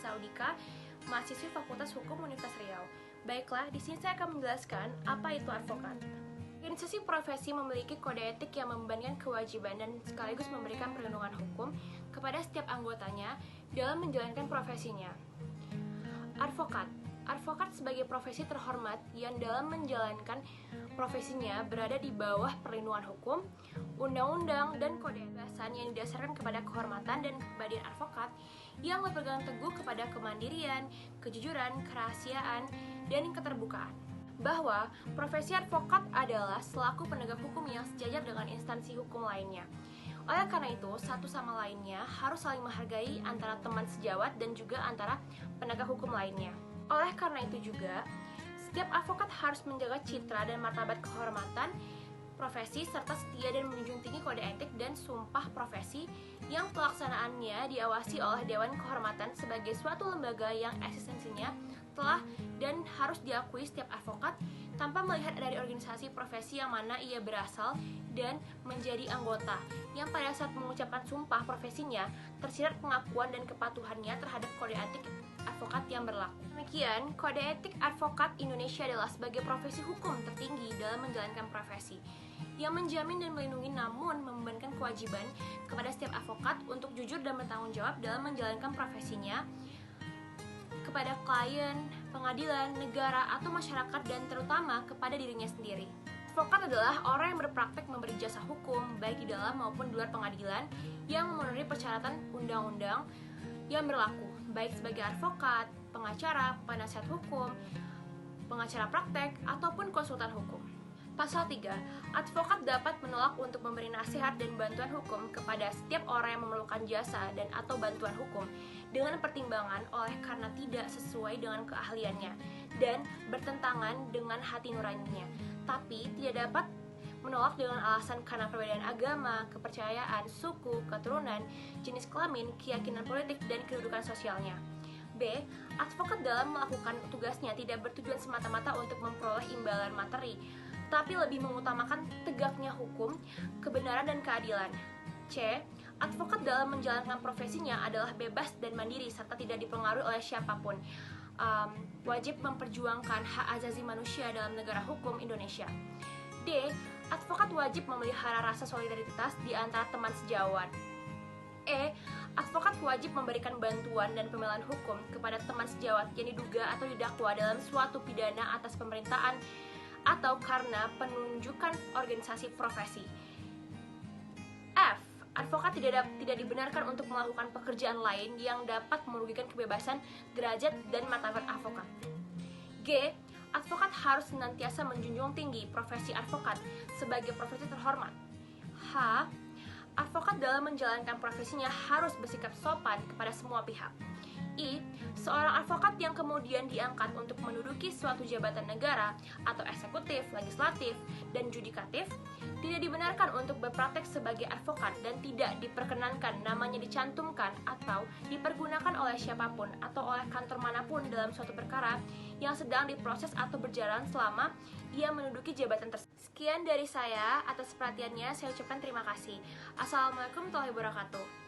Saudika, mahasiswi Fakultas Hukum Universitas Riau. Baiklah, di sini saya akan menjelaskan apa itu advokat. Organisasi profesi memiliki kode etik yang membebankan kewajiban dan sekaligus memberikan perlindungan hukum kepada setiap anggotanya dalam menjalankan profesinya. Advokat sebagai profesi terhormat yang dalam menjalankan profesinya berada di bawah perlindungan hukum, undang-undang, dan kode etik yang didasarkan kepada kehormatan dan kepribadian advokat yang berpegang teguh kepada kemandirian, kejujuran, kerahasiaan, dan keterbukaan. Bahwa profesi advokat adalah selaku penegak hukum yang sejajar dengan instansi hukum lainnya. Oleh karena itu, satu sama lainnya harus saling menghargai antara teman sejawat dan juga antara penegak hukum lainnya. Oleh karena itu juga, setiap advokat harus menjaga citra dan martabat kehormatan profesi serta setia dan menjunjung tinggi kode etik dan sumpah profesi yang pelaksanaannya diawasi oleh Dewan Kehormatan sebagai suatu lembaga yang eksistensinya telah dan harus diakui setiap advokat tanpa melihat dari organisasi profesi yang mana ia berasal dan menjadi anggota, yang pada saat mengucapkan sumpah profesinya tersirat pengakuan dan kepatuhannya terhadap kode etik advokat yang berlaku. Demikian, kode etik advokat Indonesia adalah sebagai profesi hukum tertinggi dalam menjalankan profesi yang menjamin dan melindungi namun membebankan kewajiban kepada setiap advokat untuk jujur dan bertanggung jawab dalam menjalankan profesinya kepada klien, pengadilan, negara, atau masyarakat, dan terutama kepada dirinya sendiri. Advokat adalah orang yang berpraktek memberi jasa hukum, baik di dalam maupun di luar pengadilan, yang memenuhi persyaratan undang-undang yang berlaku, baik sebagai advokat, pengacara, penasihat hukum, pengacara praktek, ataupun konsultan hukum. Pasal 3, advokat dapat menolak untuk memberi nasihat dan bantuan hukum kepada setiap orang yang memerlukan jasa dan atau bantuan hukum dengan pertimbangan oleh karena tidak sesuai dengan keahliannya dan bertentangan dengan hati nuraninya, tapi tidak dapat menolak dengan alasan karena perbedaan agama, kepercayaan, suku, keturunan, jenis kelamin, keyakinan politik, dan kedudukan sosialnya. B. Advokat dalam melakukan tugasnya tidak bertujuan semata-mata untuk memperoleh imbalan materi, tapi lebih mengutamakan tegaknya hukum, kebenaran, dan keadilan. C. Advokat dalam menjalankan profesinya adalah bebas dan mandiri serta tidak dipengaruhi oleh siapapun. Wajib memperjuangkan hak asasi manusia dalam negara hukum Indonesia. D. Advokat wajib memelihara rasa solidaritas di antara teman sejawat. E. Advokat wajib memberikan bantuan dan pembelaan hukum kepada teman sejawat yang diduga atau didakwa dalam suatu pidana atas pemerintahan atau karena penunjukan organisasi profesi. F. Advokat tidak dibenarkan untuk melakukan pekerjaan lain yang dapat merugikan kebebasan, derajat, dan martabat advokat. G. Advokat harus senantiasa menjunjung tinggi profesi advokat sebagai profesi terhormat. H. Advokat dalam menjalankan profesinya harus bersikap sopan kepada semua pihak. I. Seorang advokat yang kemudian diangkat untuk menduduki suatu jabatan negara atau eksekutif, legislatif, dan judikatif tidak dibenarkan untuk berpraktek sebagai advokat dan tidak diperkenankan namanya dicantumkan atau dipergunakan oleh siapapun atau oleh kantor manapun dalam suatu perkara yang sedang diproses atau berjalan selama ia menduduki jabatan tersebut. Sekian dari saya, atas perhatiannya saya ucapkan terima kasih. Assalamualaikum warahmatullahi wabarakatuh.